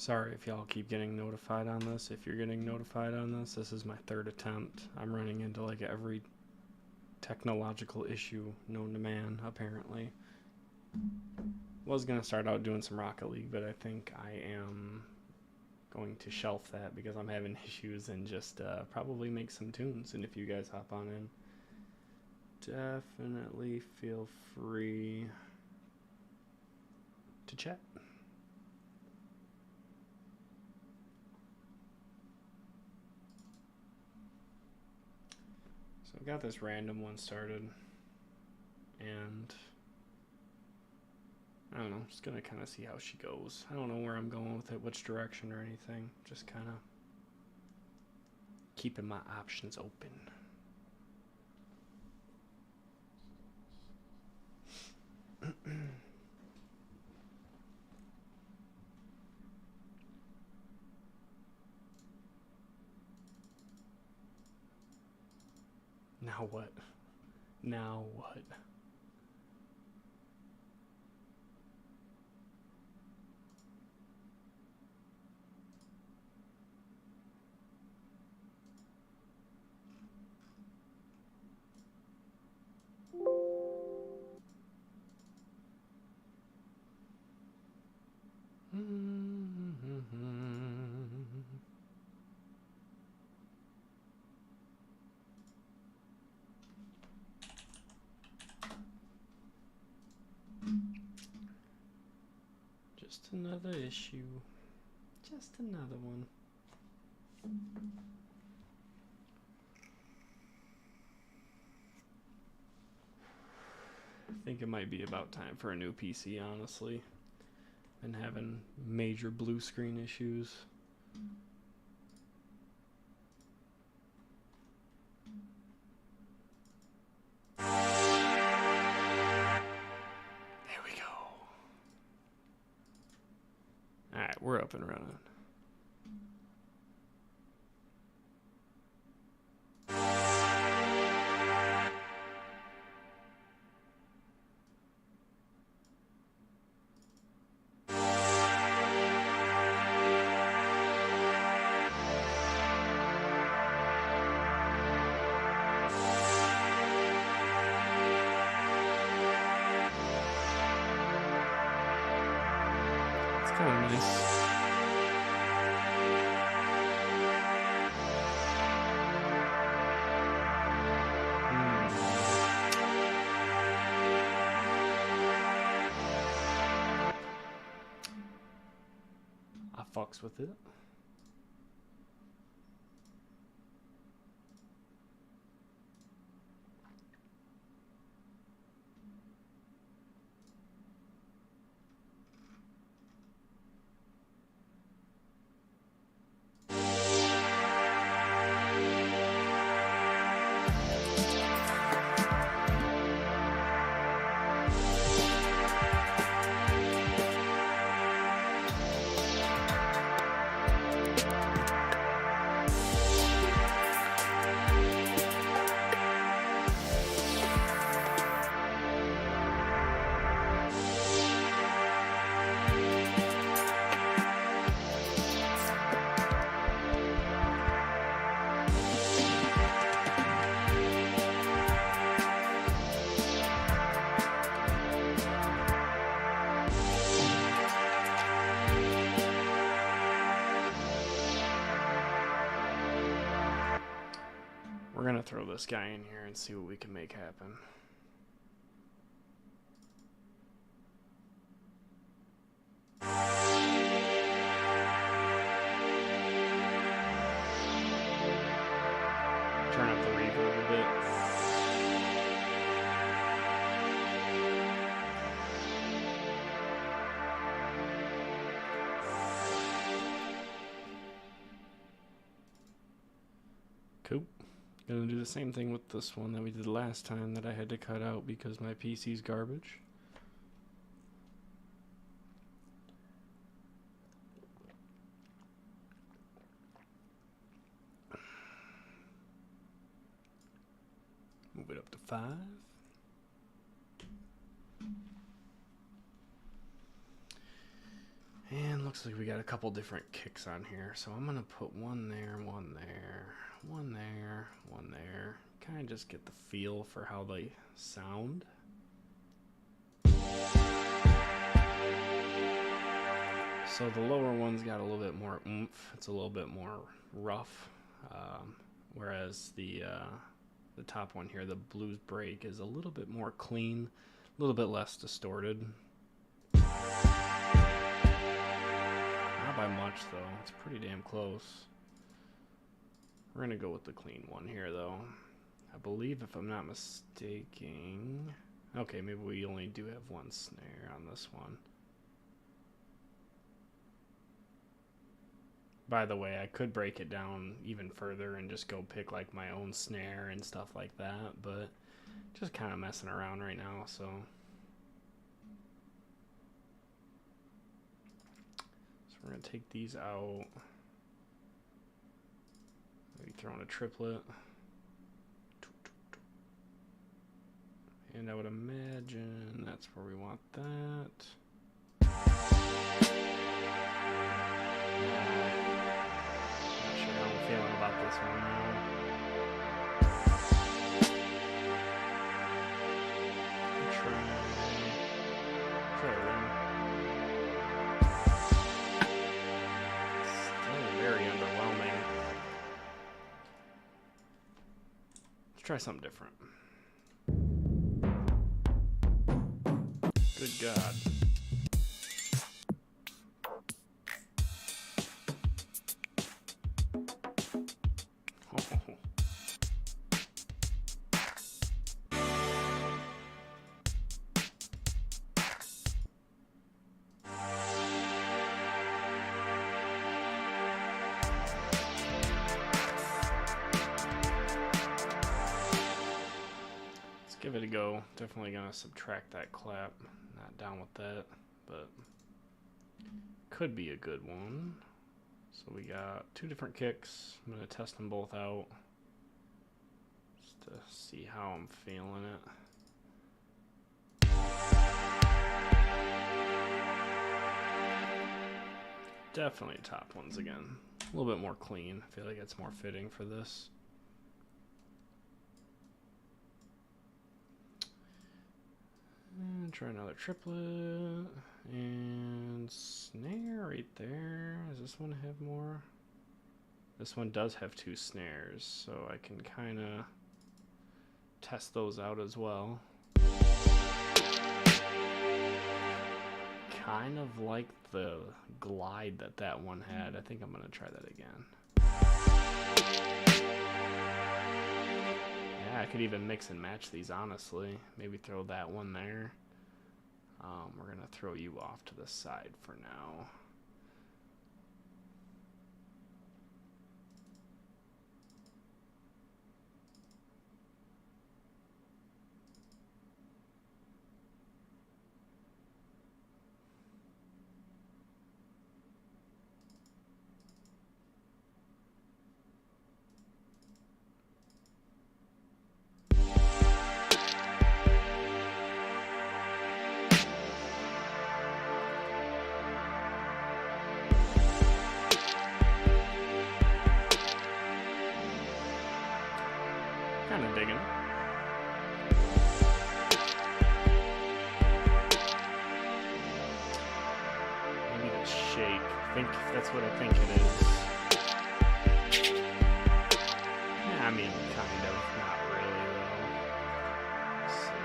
Sorry if y'all keep getting notified on this. If you're getting notified on this, this is my third attempt. I'm running into like every technological issue known to man, apparently. Was going to start out doing some Rocket League, but I think I am going to shelf that because I'm having issues and just probably make some tunes. And if you guys hop on in, definitely feel free to chat. So I got this random one started, and I don't know, just gonna kind of see how she goes. I don't know where I'm going with it, which direction or anything. Just kind of keeping my options open. Now what? Now what? Just another issue. Just another one. I think it might be about time for a new PC, honestly. Been having major blue screen issues. There we go. Alright, we're up and running. Kind of nice. I fucks with it. We're gonna throw this guy in here and see what we can make happen. Turn up the reverb a bit. Cool. Gonna do the same thing with this one that we did last time that I had to cut out because my PC's garbage. Move it up to 5. And looks like we got a couple different kicks on here. So I'm going to put one there, one there, one there, one there. Kind of just get the feel for how they sound. So the lower one's got a little bit more oomph. It's a little bit more rough. Whereas the top one here, the Blues Break, is a little bit more clean, a little bit less distorted. Not by much though, it's pretty damn close. We're gonna go with the clean one here though. I believe, if I'm not mistaken, okay, maybe we only do have one snare on this one. By the way, I could break it down even further and just go pick like my own snare and stuff like that, but just kind of messing around right now, so we're gonna take these out. Maybe throw in a triplet. And I would imagine that's where we want that. Not sure how I'm feeling about this one now. Try a ring. Still very underwhelming. Let's try something different. Good God. Oh. Let's give it a go. Definitely gonna subtract that clap. Not down with that, but could be a good one. So we got two different kicks. I'm gonna test them both out just to see how I'm feeling it. Definitely top ones again. A little bit more clean. I feel like it's more fitting for this. And try another triplet and snare right there. Does this one have more? This one does have two snares, so I can kind of test those out as well. Kind of like the glide that one had. I think I'm gonna try that again. I could even mix and match these, honestly. Maybe throw that one there. We're gonna throw you off to the side for now. Kind of digging it. Maybe the shake. I think that's what I think it is. Yeah, I mean, kind of. Not really, though. Let's see.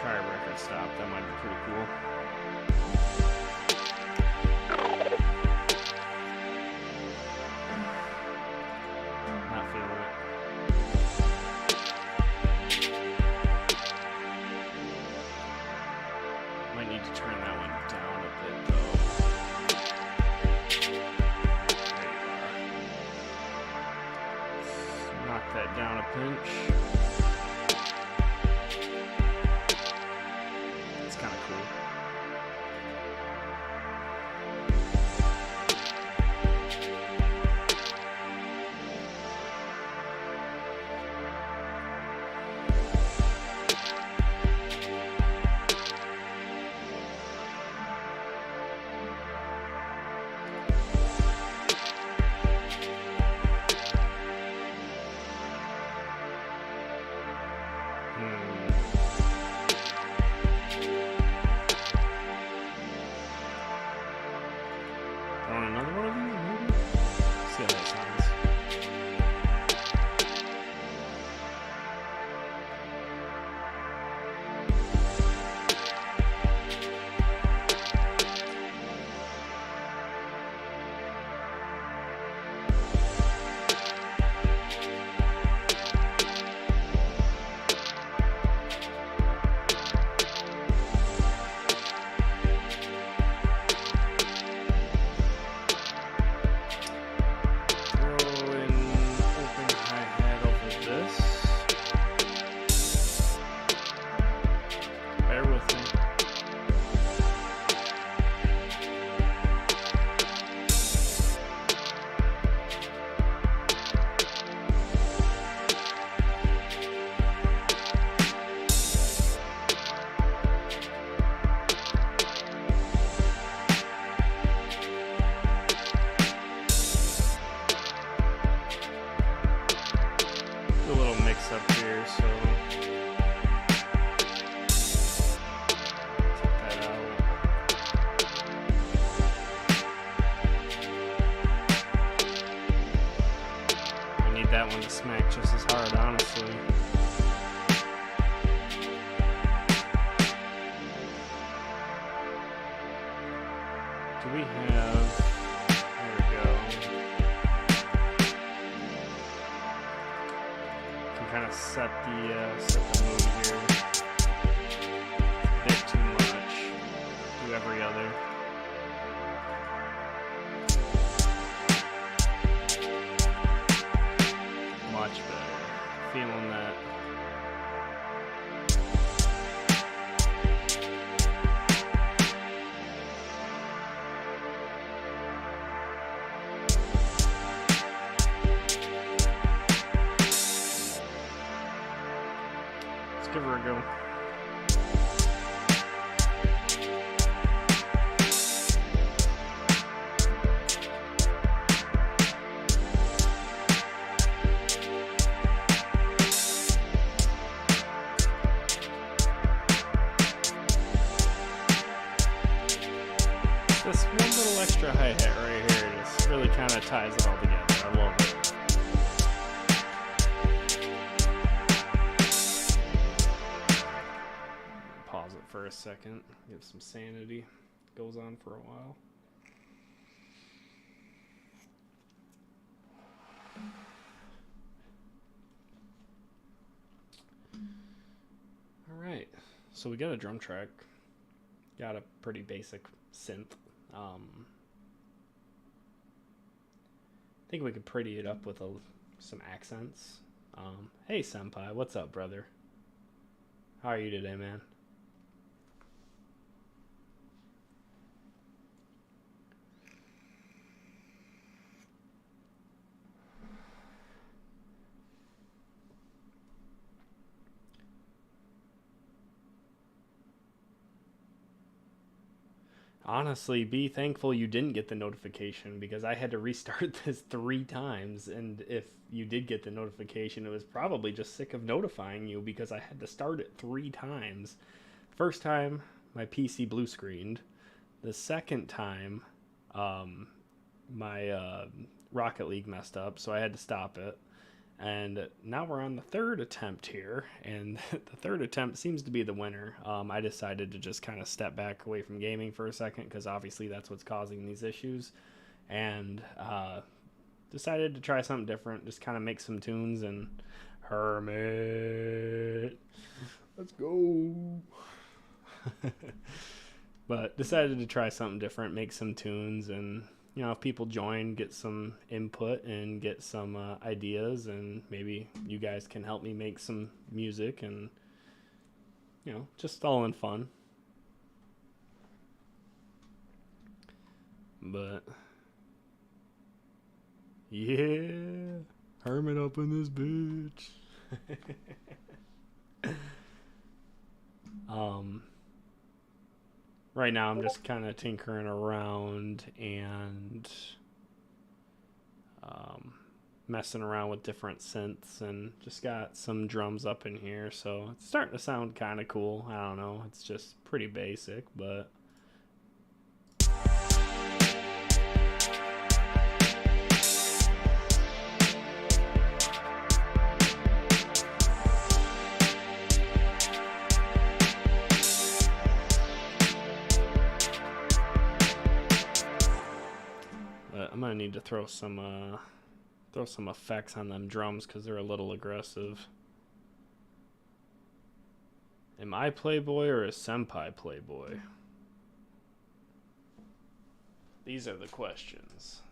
Try a record stop. That might be pretty cool. Might need to turn that one down a bit though. There you are. Knock that down a pinch. It's kind of cool. a little mix up here, so take that out. I need that one to smack just as hard, honestly. Do we have... There we go. Can kind of set the mood here. A bit too much. Do every other. Much better. Feeling that. Give her a go. This one little extra hi-hat right here just really kind of ties it all together. I love it. Pause it for a second, give some sanity. Goes on for a while. All right, so we got a drum track. Got a pretty basic synth. I think we could pretty it up with some accents. Hey Senpai, what's up, brother? How are you today, man? Honestly, be thankful you didn't get the notification because I had to restart this 3 times, and if you did get the notification, it was probably just sick of notifying you because I had to start it 3 times. First time, my PC blue screened. The second time, my Rocket League messed up, so I had to stop it. And now we're on the 3rd attempt here, and the 3rd attempt seems to be the winner. I decided to just kind of step back away from gaming for a second because obviously that's what's causing these issues, and decided to try something different, just kind of make some tunes. And Hermit, let's go. But decided to try something different, make some tunes, and you know, if people join, get some input and get some ideas, and maybe you guys can help me make some music, and you know, just all in fun. But yeah, Hermit up in this bitch. Right now I'm just kind of tinkering around and messing around with different synths, and just got some drums up in here, so it's starting to sound kind of cool. I don't know, it's just pretty basic, but I'm gonna need to throw some effects on them drums because they're a little aggressive. Am I Playboy or is Senpai Playboy? These are the questions.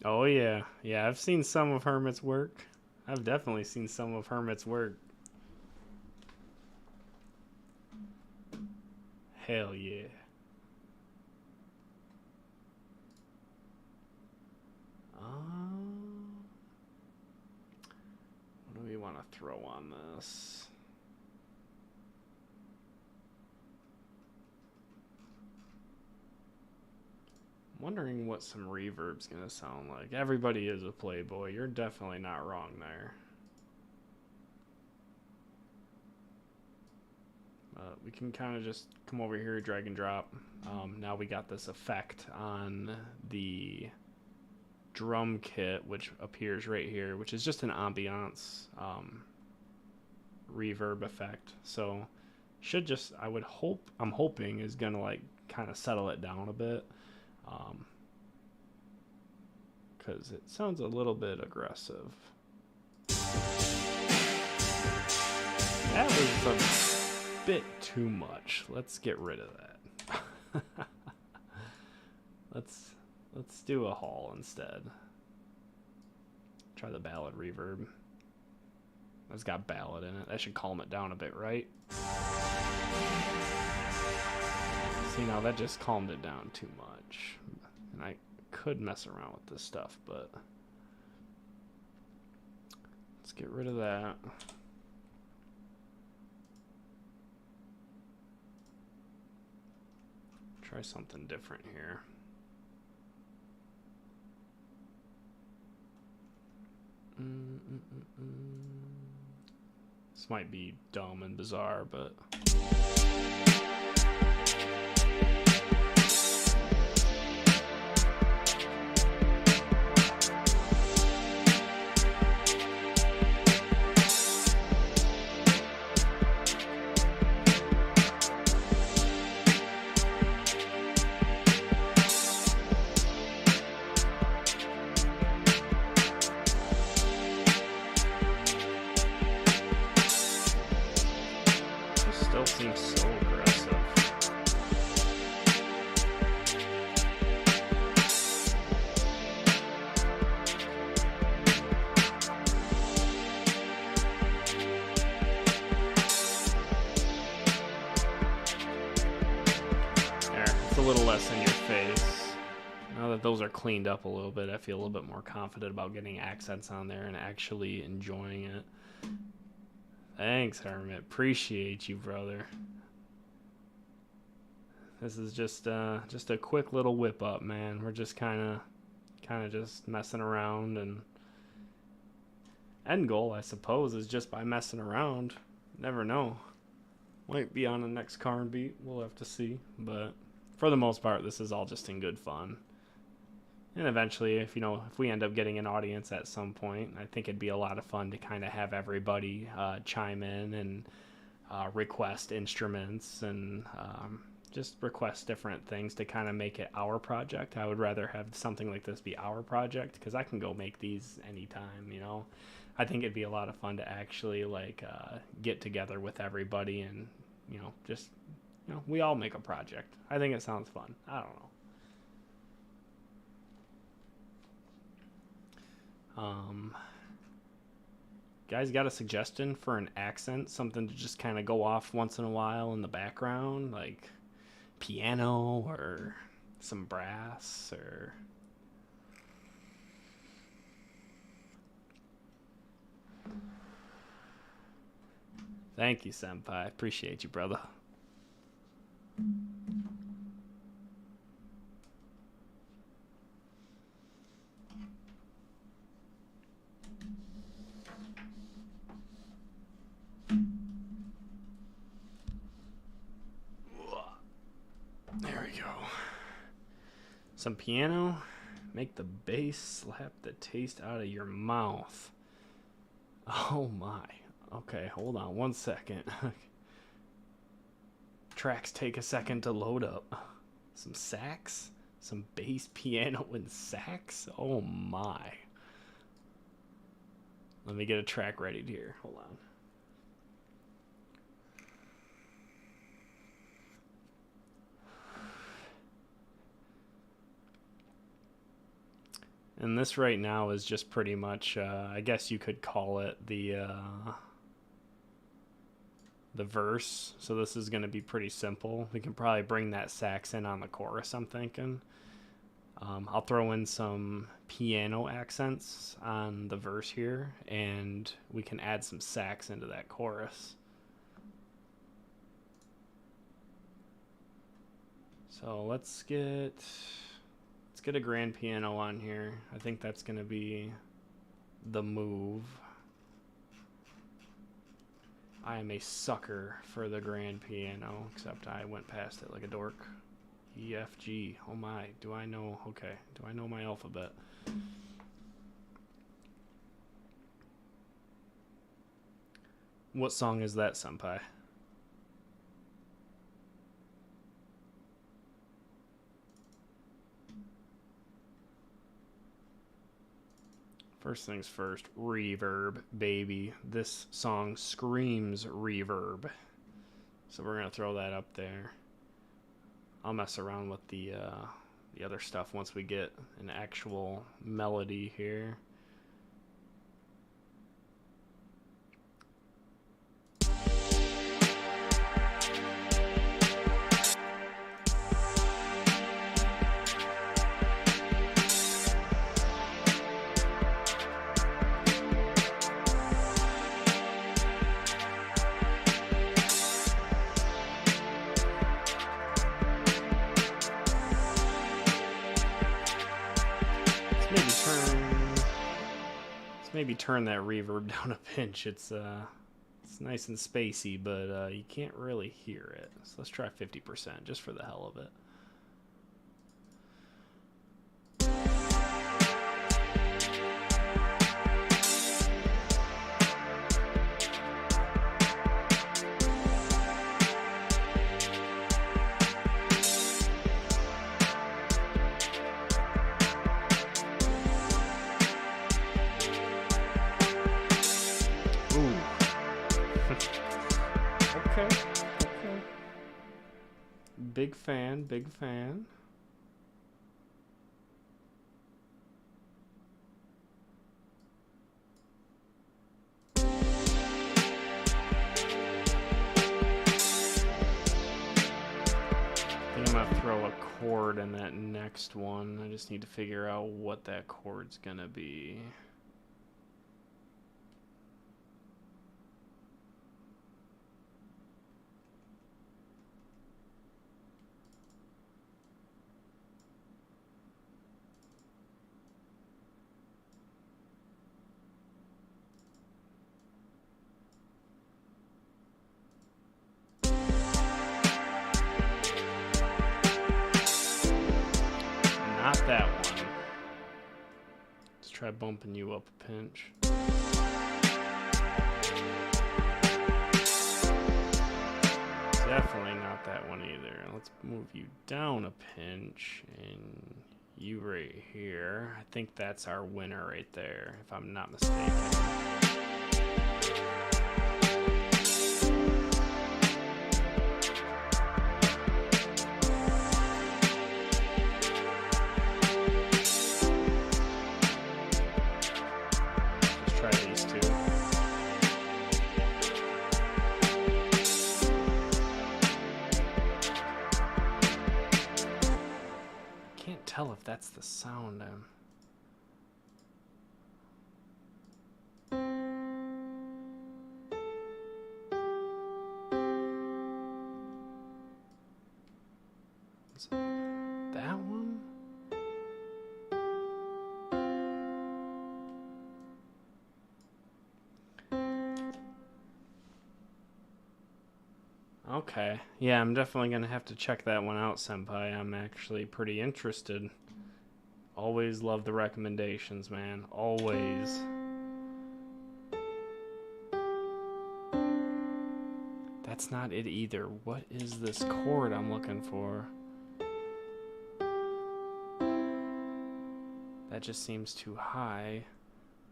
Oh yeah, yeah, I've seen some of Hermit's work. I've definitely seen some of Hermit's work. Hell yeah. What do we want to throw on this? wondering what some reverb's gonna sound like. Everybody is a playboy. You're definitely not wrong there. We can kind of just come over here, drag and drop. Now we got this effect on the drum kit, which appears right here, which is just an ambiance reverb effect. So should just, I'm hoping is gonna like kind of settle it down a bit, because it sounds a little bit aggressive. That was a bit too much. Let's get rid of that. let's do a hall instead. Try the ballad reverb. It's got ballad in it. That should calm it down a bit, right? See, now that just calmed it down too much. And I could mess around with this stuff, but let's get rid of that. Try something different here. This might be dumb and bizarre, but still seems so aggressive. There, it's a little less in your face. Now that those are cleaned up a little bit, I feel a little bit more confident about getting accents on there and actually enjoying it. Thanks, Hermit. Appreciate you, brother. This is just a quick little whip up, man. We're just kind of just messing around, and end goal, I suppose, is just by messing around. Never know. Might be on the next Karn beat. We'll have to see. But for the most part, this is all just in good fun. And eventually, if we end up getting an audience at some point, I think it'd be a lot of fun to kind of have everybody chime in and request instruments and just request different things to kind of make it our project. I would rather have something like this be our project, because I can go make these anytime, I think it'd be a lot of fun to actually get together with everybody and, just, we all make a project. I think it sounds fun. I don't know. Guys, got a suggestion for an accent? Something to just kind of go off once in a while in the background, like piano or some brass or... Thank you, Senpai. Appreciate you, brother. There we go. Some piano. Make the bass slap the taste out of your mouth. Oh my. Okay, hold on one second. Tracks take a second to load up. Some sax? Some bass, piano, and sax? Oh my. Let me get a track ready here. Hold on. And this right now is just pretty much, I guess you could call it the verse. So this is going to be pretty simple. We can probably bring that sax in on the chorus, I'm thinking. I'll throw in some piano accents on the verse here, and we can add some sax into that chorus. So let's get Let's get a grand piano on here. I think that's going to be the move. I am a sucker for the grand piano, except I went past it like a dork. E, F, G. Oh my, do I know? Okay, do I know my alphabet? What song is that, Senpai? First things first, reverb, baby. This song screams reverb. So we're gonna throw that up there. I'll mess around with the other stuff once we get an actual melody here. Maybe turn that reverb down a pinch. It's nice and spacey, but you can't really hear it. So let's try 50% just for the hell of it. Big fan, big fan. I think I'm gonna throw a chord in that next one. I just need to figure out what that chord's gonna be. Not that one. Let's try bumping you up a pinch. Definitely not that one either. Let's move you down a pinch and you right here. I think that's our winner right there, if I'm not mistaken. Tell if that's the sound I'm... Is it that one? Okay. Yeah, I'm definitely going to have to check that one out, Senpai. I'm actually pretty interested. Always love the recommendations, man. Always. That's not it either. What is this chord I'm looking for? That just seems too high.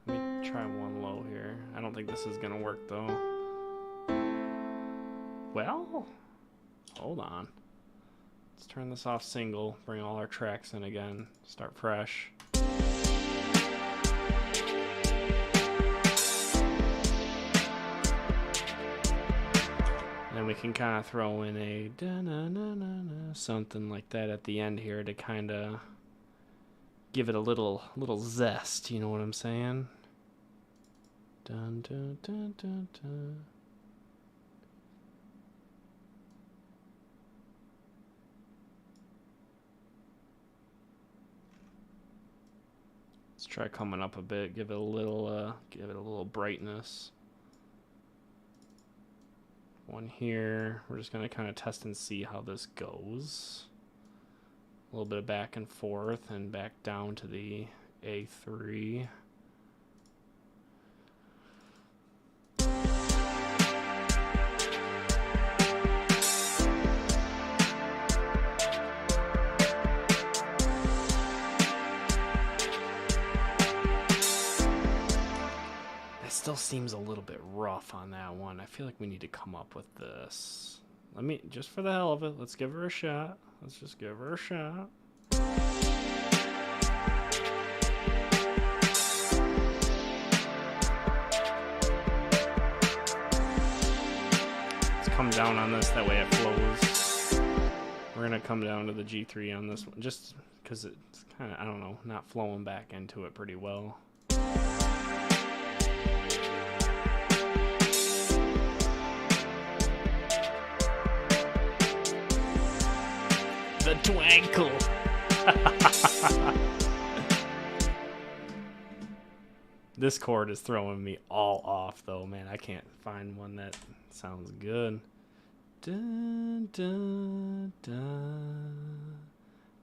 Let me try one low here. I don't think this is going to work, though. Well, hold on. Let's turn this off single, bring all our tracks in again, start fresh. And we can kind of throw in a da-na-na-na-na, something like that at the end here to kind of give it a little zest, you know what I'm saying? Dun, dun, dun, dun, dun. Let's try coming up a bit, give it a little brightness. One here. We're just gonna kind of test and see how this goes. A little bit of back and forth and back down to the A3. Still seems a little bit rough on that one. I feel like we need to come up with this. Let me, just for the hell of it, let's give her a shot. Let's just give her a shot. Let's come down on this, that way it flows. We're gonna come down to the G3 on this one, just because it's kind of, I don't know, not flowing back into it pretty well. The twinkle. This chord is throwing me all off though, man. I can't find one that sounds good. Dun, dun, dun.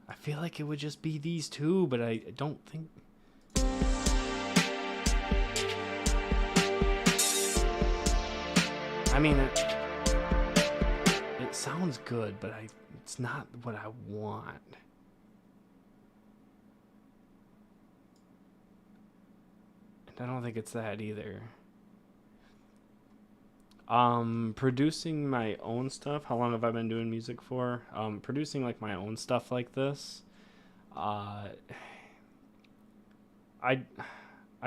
I feel like it would just be these two, but I don't think. I mean, it sounds good, but it's not what I want. And I don't think it's that either. Producing my own stuff. How long have I been doing music for? Producing like my own stuff like this. I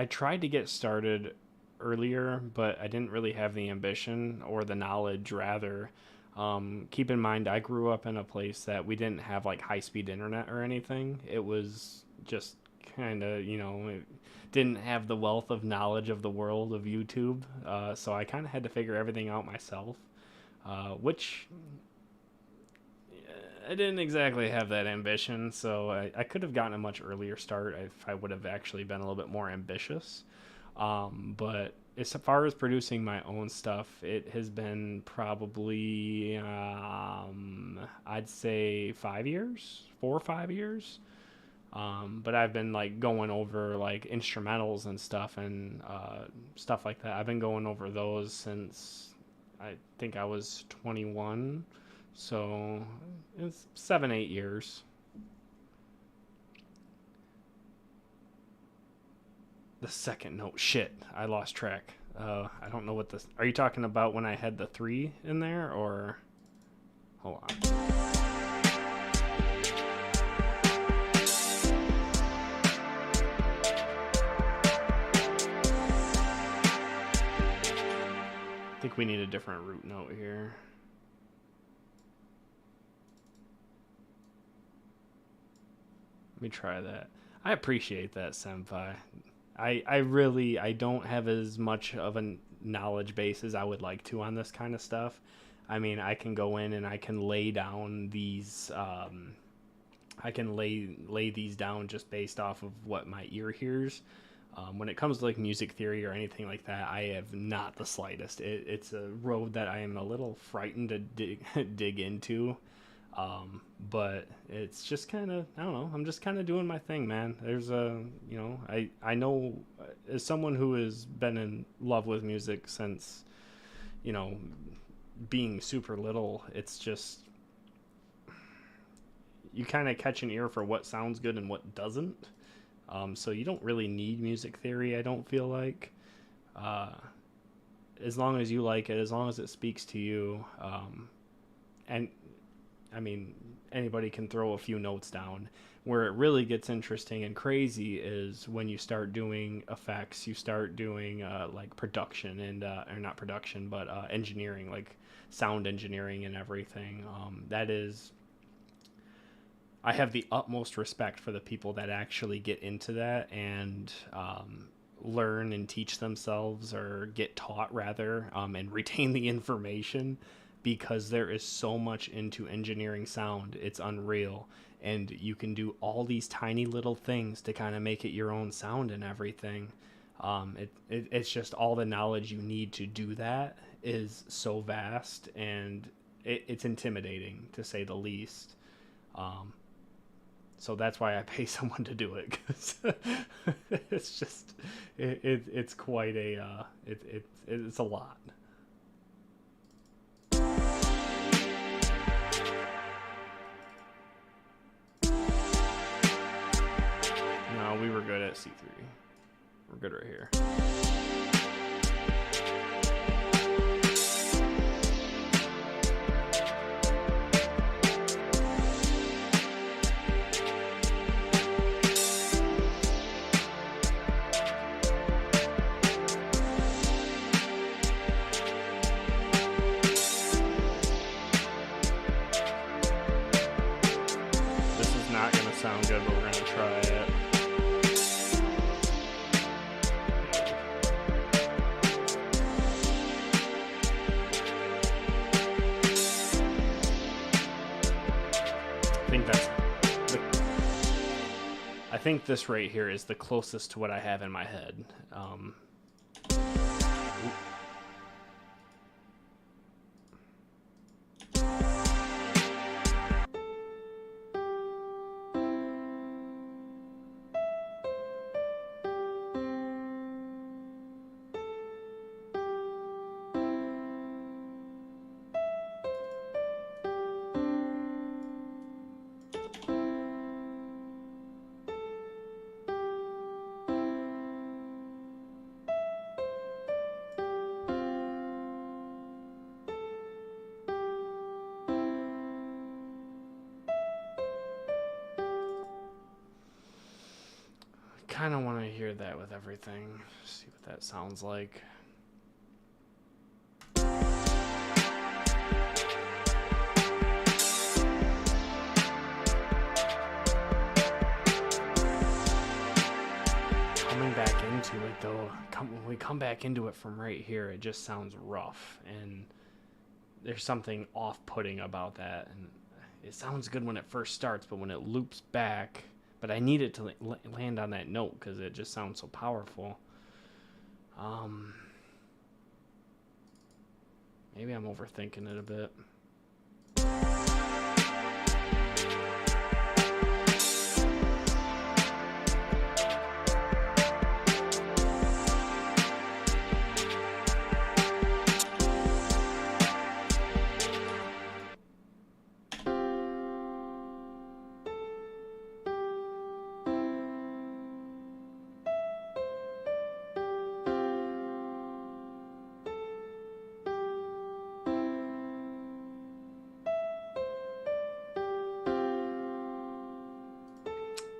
tried to get started earlier, but I didn't really have the ambition or the knowledge, rather. Keep in mind, I grew up in a place that we didn't have like high-speed internet or anything. It was just kind of, it didn't have the wealth of knowledge of the world of YouTube. So I kind of had to figure everything out myself, which I didn't exactly have that ambition. So I could have gotten a much earlier start if I would have actually been a little bit more ambitious. But as far as producing my own stuff, it has been probably, I'd say 4 or 5 years. But I've been like going over like instrumentals and stuff and stuff like that. I've been going over those since I think I was 21. So it's 7-8 years. The second note. Shit, I lost track. I don't know what this. Are you talking about when I had the 3 in there, or? Hold on. I think we need a different root note here. Let me try that. I appreciate that, Senpai. I don't have as much of a knowledge base as I would like to on this kind of stuff. I mean, I can go in and I can lay down these, I can lay these down just based off of what my ear hears. When it comes to like music theory or anything like that, I have not the slightest. It's a road that I am a little frightened to dig into. But it's just kind of, I don't know, I'm just kind of doing my thing, man. There's I know as someone who has been in love with music since, being super little, it's just, you kind of catch an ear for what sounds good and what doesn't. So you don't really need music theory, I don't feel like. As long as you like it, as long as it speaks to you, and I mean, anybody can throw a few notes down. Where it really gets interesting and crazy is when you start doing effects, you start doing like production and or not production, but engineering, like sound engineering and everything. That is, I have the utmost respect for the people that actually get into that and learn and teach themselves, or get taught rather, and retain the information. because there is so much into engineering sound. It's unreal. And you can do all these tiny little things to kind of make it your own sound and everything. It's just all the knowledge you need to do that is so vast, and it's intimidating, to say the least. So that's why I pay someone to do it, because it's just it's quite a it's a lot. No, we were good at C3. We're good right here. This is not going to sound good, but we're going to try it. I think this right here is the closest to what I have in my head. Kind of want to hear that with everything. See what that sounds like. Coming back into it though, when we come back into it from right here, it just sounds rough, and there's something off-putting about that. And it sounds good when it first starts, but when it loops back. But I need it to land on that note because it just sounds so powerful. Maybe I'm overthinking it a bit.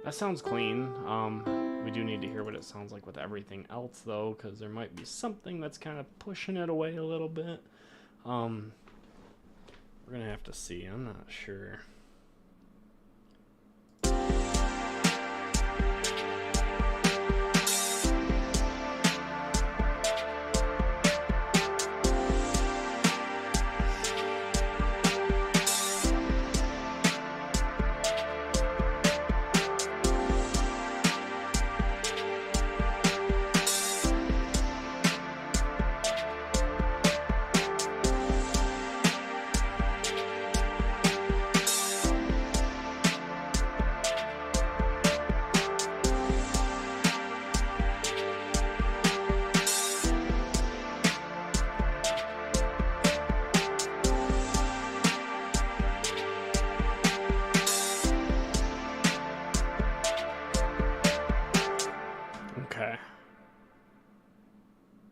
That sounds clean. We do need to hear what it sounds like with everything else, though, because there might be something that's kind of pushing it away a little bit. We're gonna have to see. I'm not sure.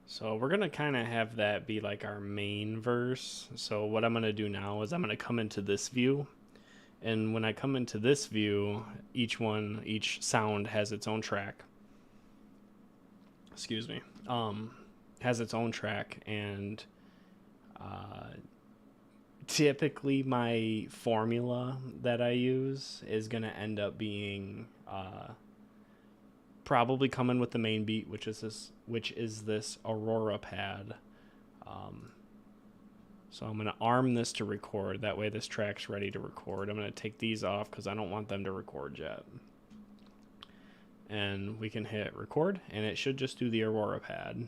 So we're going to kind of have that be like our main verse. So what I'm going to do now is I'm going to come into this view. And when I come into this view, each sound has its own track. Excuse me. Has its own track. And typically my formula that I use is going to end up being probably coming with the main beat, which is this Aurora pad. So I'm going to arm this to record. That way this track's ready to record. I'm going to take these off because I don't want them to record yet. And we can hit record, and it should just do the Aurora pad.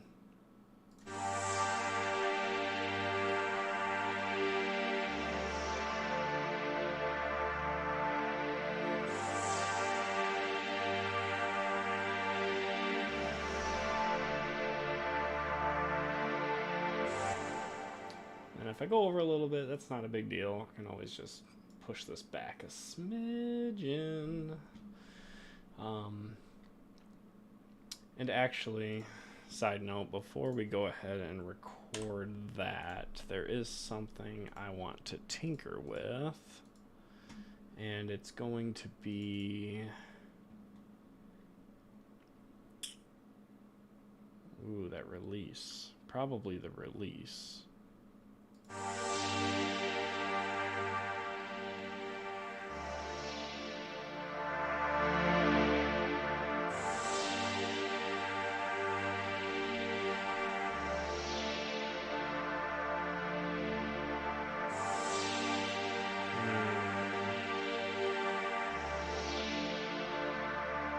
If I go over a little bit, that's not a big deal. I can always just push this back a smidgen. And actually, side note, before we go ahead and record that, there is something I want to tinker with. And it's going to be... Ooh, that release. Probably the release.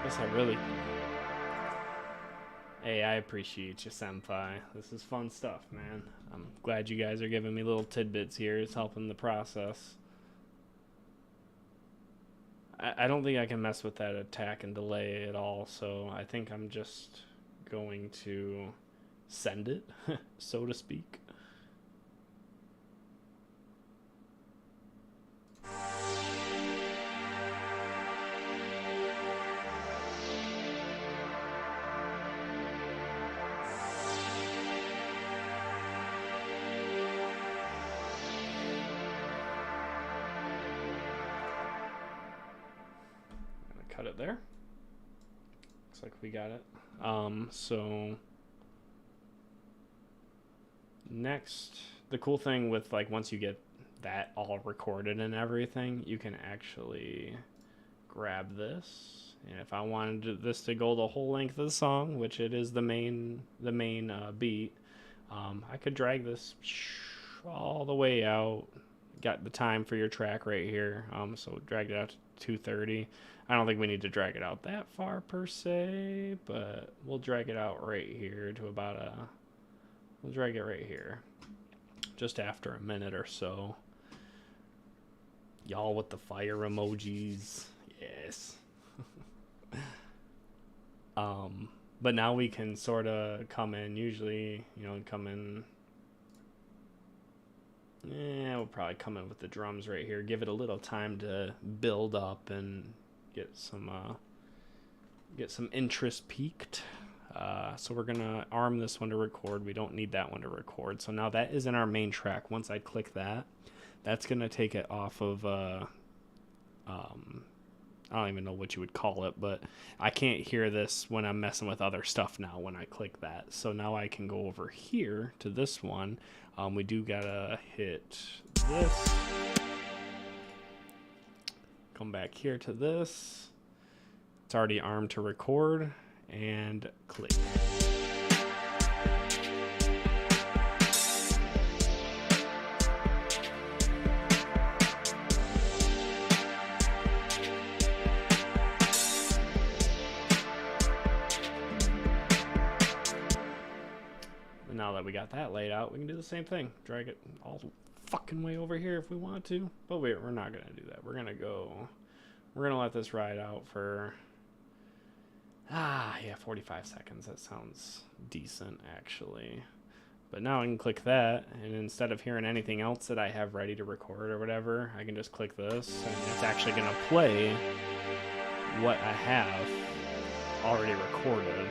Guess I really... Hey, I appreciate you, Senpai. This is fun stuff, man. I'm glad you guys are giving me little tidbits here. It's helping the process. I don't think I can mess with that attack and delay at all, so I think I'm just going to send it, so to speak. Cut it there. Looks like we got it. So next, the cool thing with, like, once you get that all recorded and everything, you can actually grab this, and if I wanted this to go the whole length of the song, which it is the main beat, I could drag this all the way out. Got the time for your track right here, so drag it out to 230. I don't think we need to drag it out that far per se, but we'll drag it out right here to about we'll drag it right here, just after a minute or so. Y'all with the fire emojis, yes. But now we can sort of come in, usually, you know, come in. Yeah, we'll probably come in with the drums right here. Give it a little time to build up and get some interest peaked. So we're gonna arm this one to record. We don't need that one to record. So now that is in our main track. Once I click that, that's gonna take it off of I don't even know what you would call it, but I can't hear this when I'm messing with other stuff now when I click that. So now I can go over here to this one. We do gotta hit this. Come back here to this. It's already armed to record, and click. Now that we got that laid out, we can do the same thing. Drag it all the fucking way over here if we want to. But we're not going to do that. We're going to let this ride out for, 45 seconds. That sounds decent, actually. But now I can click that, and instead of hearing anything else that I have ready to record or whatever, I can just click this, and it's actually going to play what I have already recorded.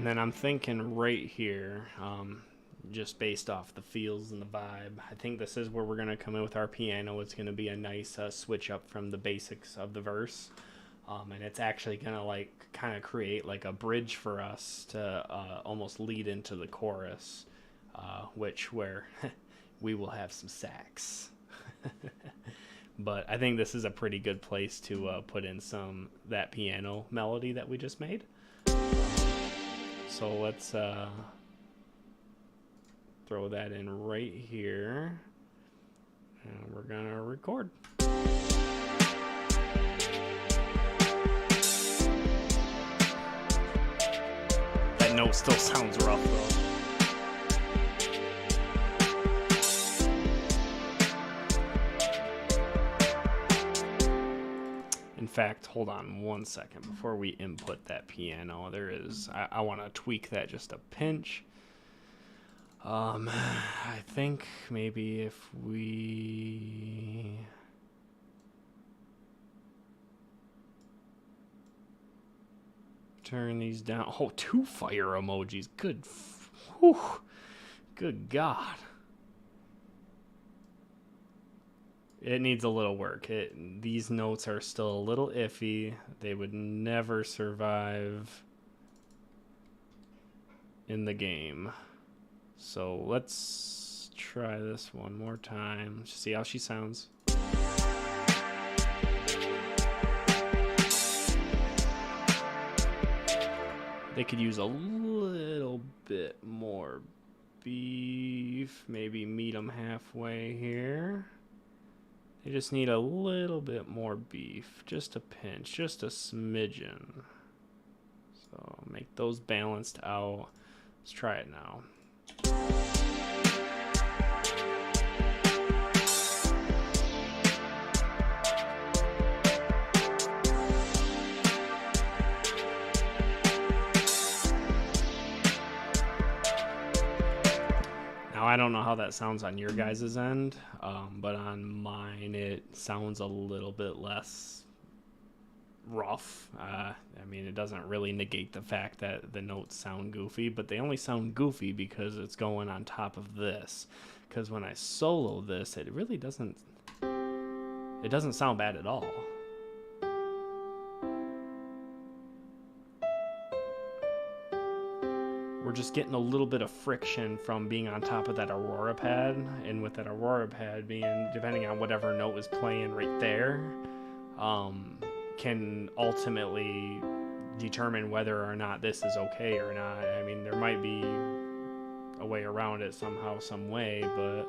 And then I'm thinking right here, just based off the feels and the vibe, I think this is where we're going to come in with our piano. It's going to be a nice switch up from the basics of the verse. And it's actually going to like kind of create like a bridge for us to almost lead into the chorus, where we will have some sax. But I think this is a pretty good place to put in that piano melody that we just made. So let's throw that in right here, and we're gonna record. That note still sounds rough though. In fact, hold on one second before we input that piano. I want to tweak that just a pinch. I think maybe if we turn these down. Oh, 2 fire emojis. Good God. It needs a little work. These notes are still a little iffy. They would never survive in the game. So let's try this one more time. See how she sounds. They could use a little bit more beef. Maybe meet them halfway here. They just need a little bit more beef, just a pinch, just a smidgen. So make those balanced out. Let's try it now. I don't know how that sounds on your guys' end, but on mine it sounds a little bit less rough. I mean, it doesn't really negate the fact that the notes sound goofy, but they only sound goofy because it's going on top of this. Because when I solo this, it really doesn't sound bad at all. We're just getting a little bit of friction from being on top of that Aurora pad, and with that Aurora pad being, depending on whatever note is playing right there, can ultimately determine whether or not this is okay or not. I mean, there might be a way around it somehow, some way, but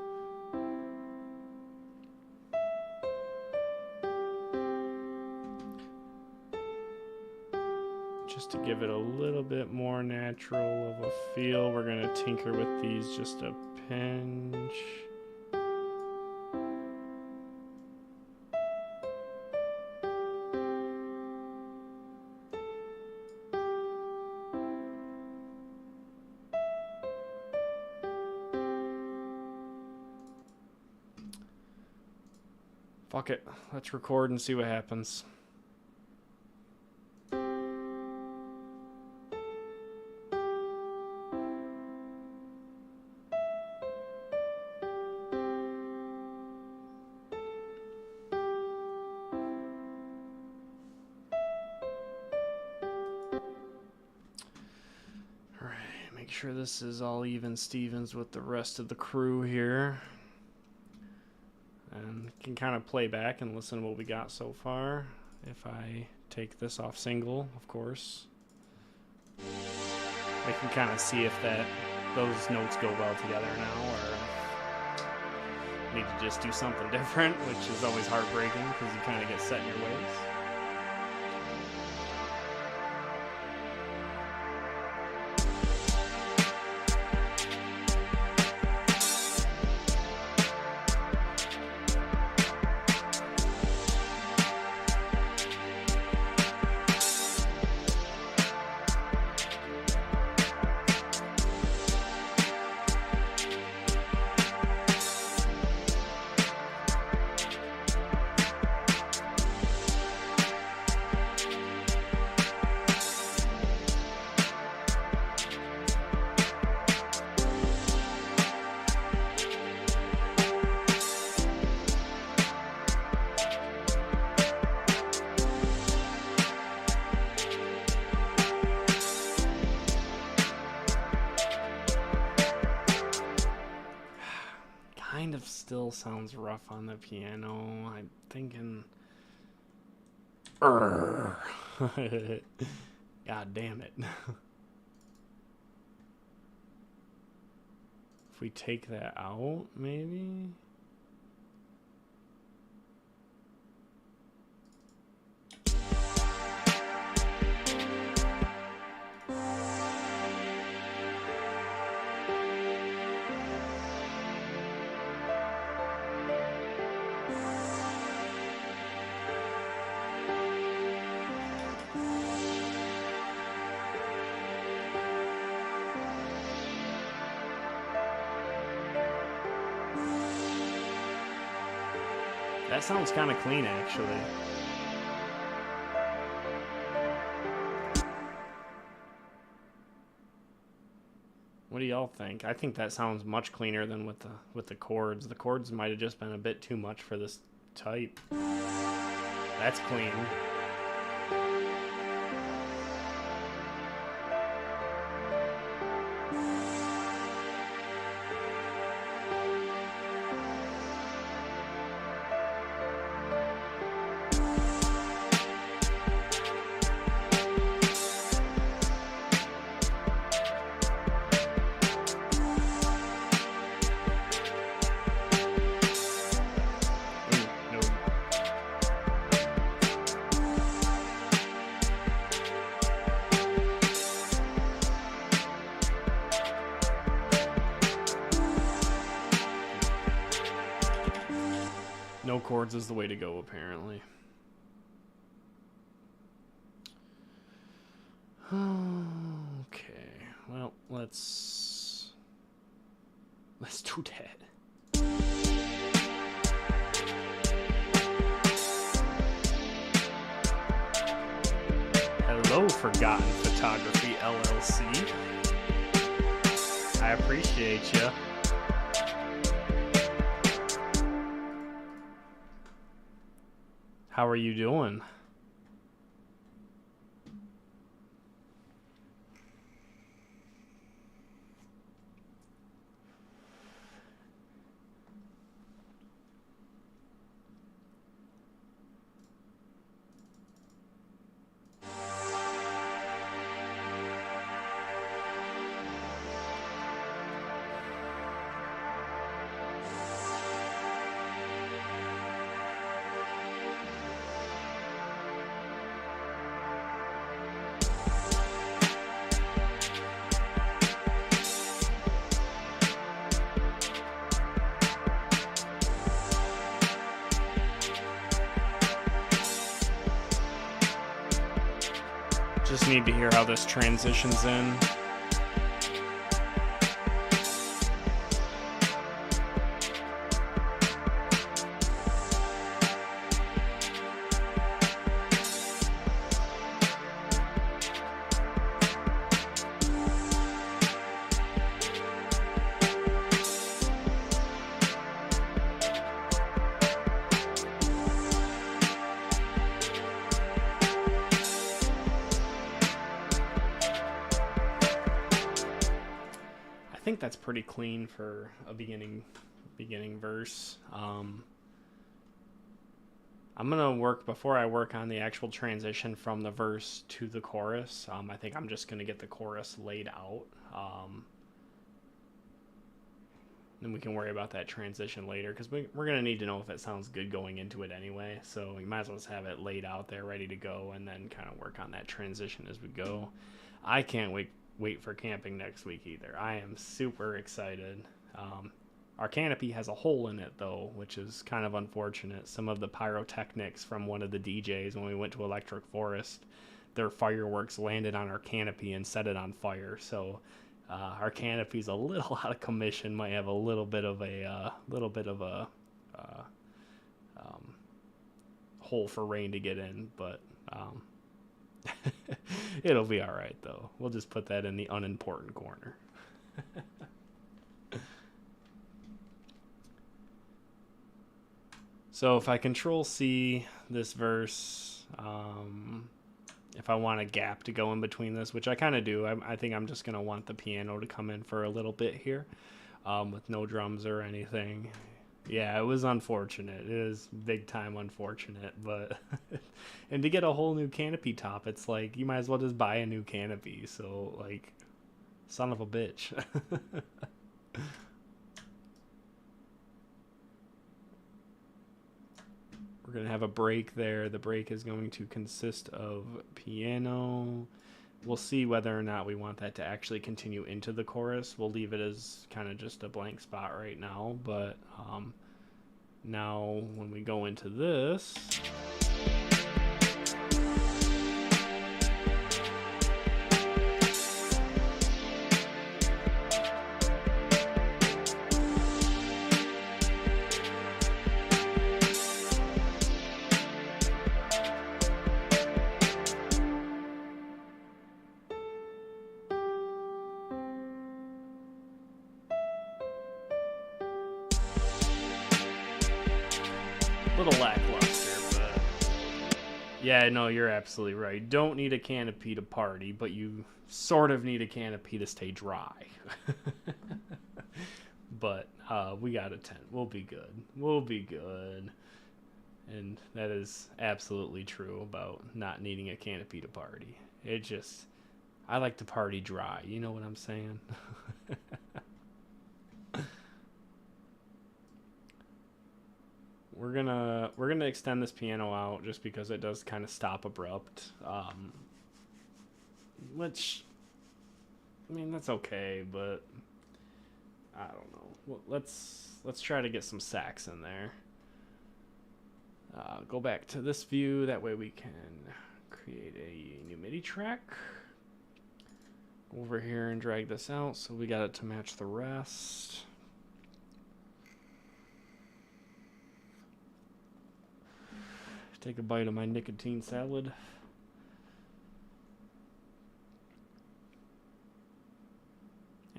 just to give it a little bit more natural of a feel, we're going to tinker with these just a pinch. Fuck it. Let's record and see what happens. Make sure this is all even Stevens with the rest of the crew here. And can kind of play back and listen to what we got so far. If I take this off single, of course. I can kind of see if those notes go well together now, or need to just do something different, which is always heartbreaking because you kind of get set in your ways. still sounds rough on the piano. I'm thinking... God damn it. If we take that out, maybe? That sounds kind of clean, actually. What do y'all think? I think that sounds much cleaner than with the chords. The chords might have just been a bit too much for this type. That's clean. No chords is the way to go, apparently. Okay, well, let's do that. Hello, Forgotten Photography LLC. I appreciate you. How are you doing? Just need to hear how this transitions in. I think that's pretty clean for a beginning verse. I'm gonna work before I work on the actual transition from the verse to the chorus. I think I'm just gonna get the chorus laid out. Then we can worry about that transition later, because we're gonna need to know if it sounds good going into it anyway. So we might as well just have it laid out there, ready to go, and then kind of work on that transition as we go. I can't wait for camping next week either. I am super excited. Our canopy has a hole in it though, which is kind of unfortunate. Some of the pyrotechnics from one of the DJs when we went to Electric Forest, their fireworks landed on our canopy and set it on fire. So our canopy's a little out of commission. Might have a little bit of a hole for rain to get in, but it'll be all right though. We'll just put that in the unimportant corner. So if I control C this verse, if I want a gap to go in between this, which I kind of do, I think I'm just going to want the piano to come in for a little bit here, with no drums or anything. Yeah, it was unfortunate. It is big time unfortunate, but and to get a whole new canopy top, it's like you might as well just buy a new canopy. So like, son of a bitch. We're gonna have a break there. The break is going to consist of piano. We'll see whether or not we want that to actually continue into the chorus. We'll leave it as kind of just a blank spot right now, but now when we go into this, a little lackluster, but yeah, no, you're absolutely right. Don't need a canopy to party, but you sort of need a canopy to stay dry. But we got a tent. We'll be good. We'll be good. And that is absolutely true about not needing a canopy to party. It just, I like to party dry. You know what I'm saying? We're gonna extend this piano out just because it does kind of stop abrupt. Which, I mean, that's okay, but I don't know. Well, let's try to get some sax in there. Go back to this view. That way we can create a new MIDI track. Over here and drag this out so we got it to match the rest. Take a bite of my nicotine salad.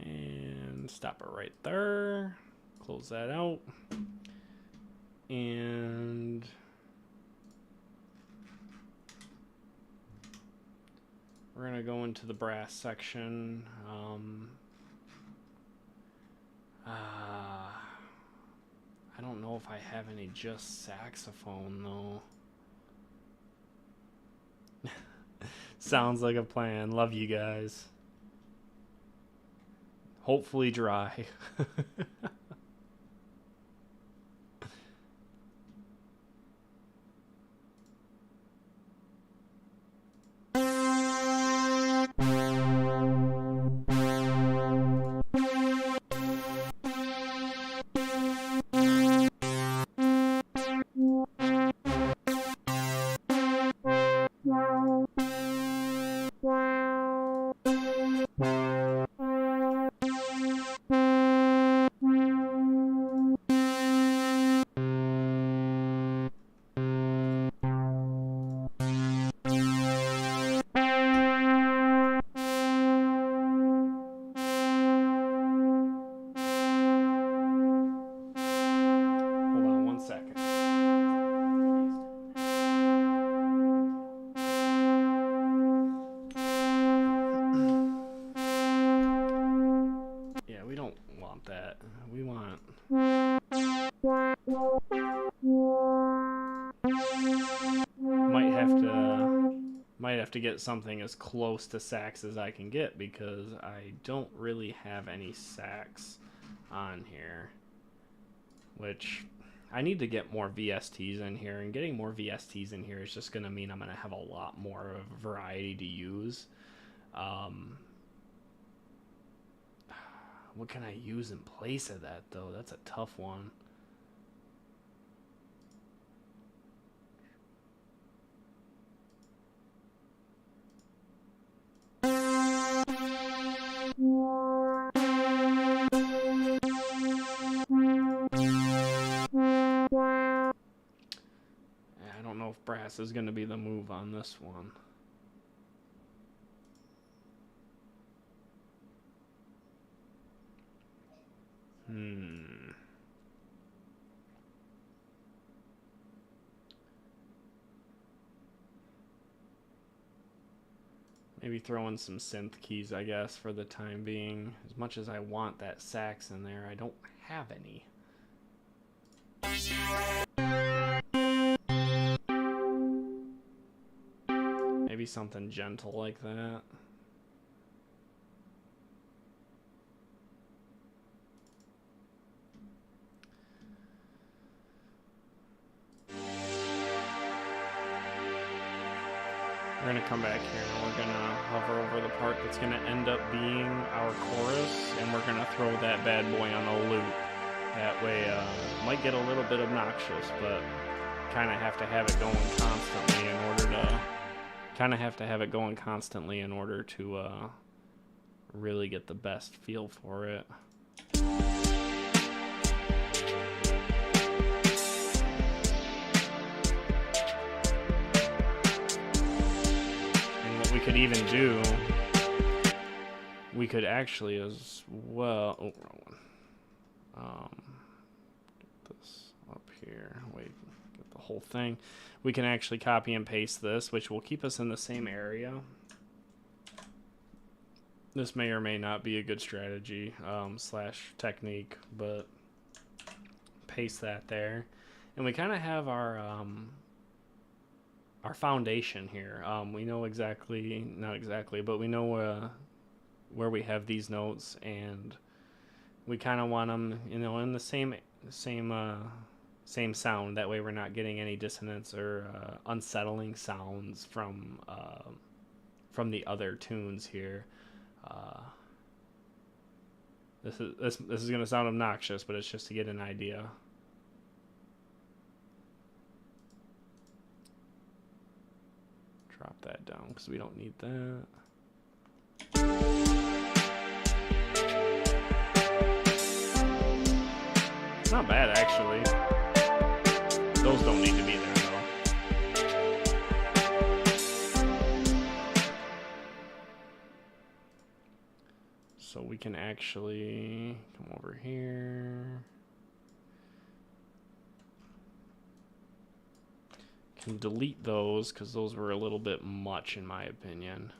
And stop it right there. Close that out. And we're going to go into the brass section. I don't know if I have any just saxophone, though. Sounds like a plan. Love you guys. Hopefully dry. To get something as close to sax as I can get because I don't really have any sax on here, which I need to get more VSTs in here, and getting more VSTs in here is just going to mean I'm going to have a lot more variety to use. What can I use in place of that, though? That's a tough one. I don't know if brass is going to be the move on this one. Maybe throw in some synth keys, I guess, for the time being. As much as I want that sax in there, I don't have any. Maybe something gentle like that. We're gonna come back here and we're gonna hover over the part that's gonna end up being our chorus, and we're gonna throw that bad boy on a loop. That way, it might get a little bit obnoxious, but kind of have to have it going constantly in order to really get the best feel for it. We could even do, we could actually as well, oh, wrong one. Get this up here, wait, get the whole thing. We can actually copy and paste this, which will keep us in the same area. This may or may not be a good strategy, slash technique, but paste that there. And we kind of have our foundation here. We know exactly, not exactly, but we know where we have these notes, and we kind of want them, you know, in the same sound. That way we're not getting any dissonance or unsettling sounds from the other tunes here. This is going to sound obnoxious, but it's just to get an idea. Drop that down because we don't need that. It's not bad, actually. Those don't need to be there, though. So we can actually come over here. Can delete those because those were a little bit much in my opinion.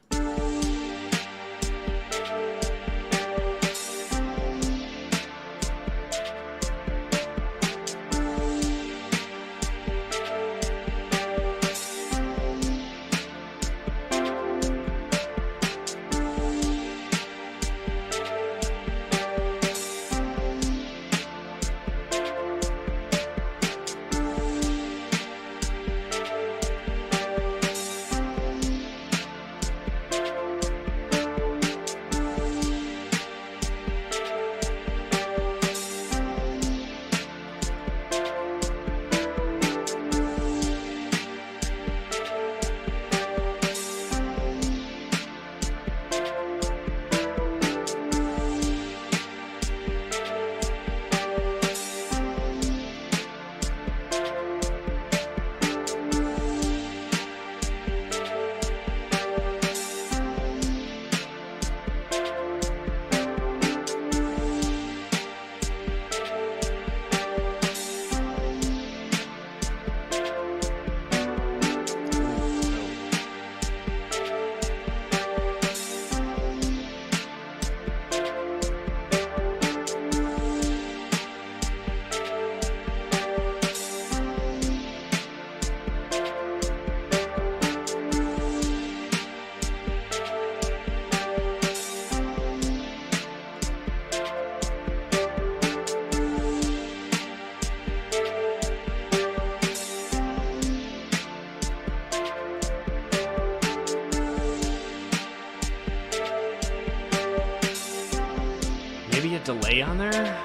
Maybe a delay on there?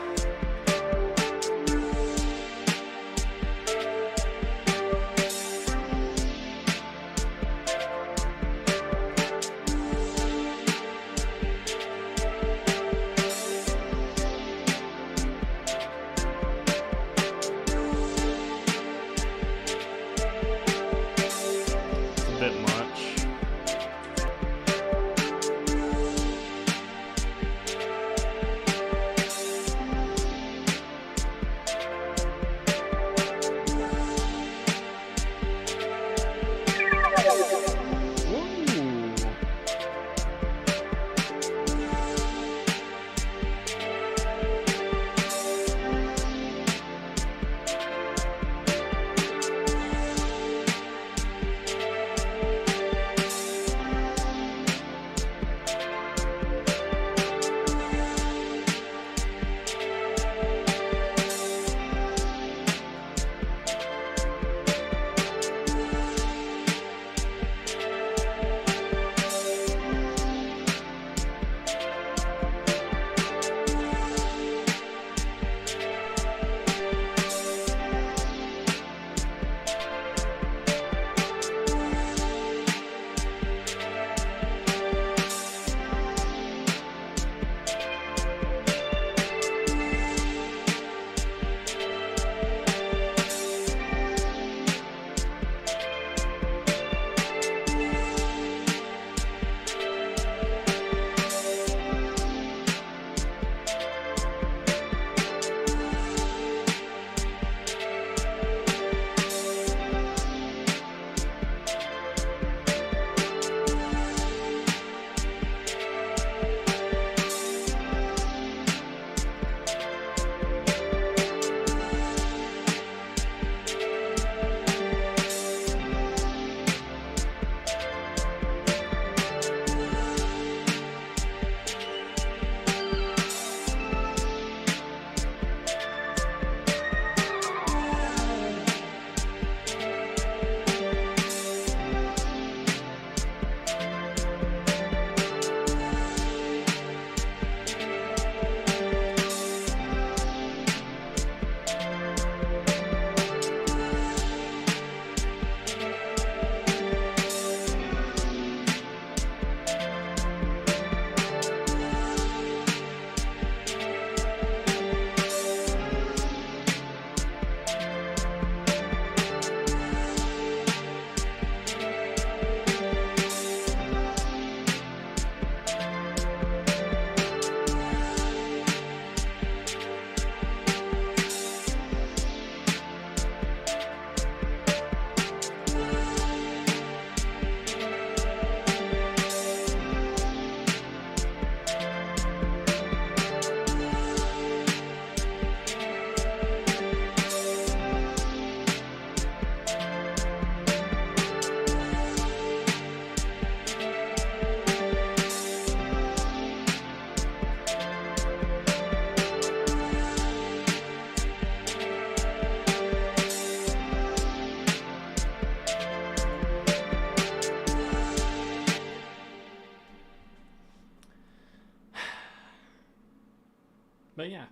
But yeah,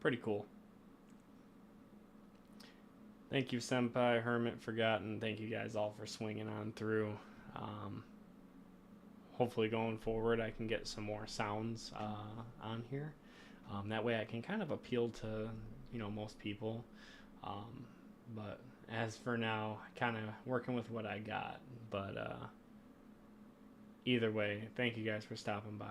pretty cool. Thank you, Senpai, Hermit, Forgotten. Thank you guys all for swinging on through. Um, Hopefully, going forward, I can get some more sounds on here. That way, I can kind of appeal to most people. Um, but as for now, kind of working with what I got. But either way, thank you guys for stopping by.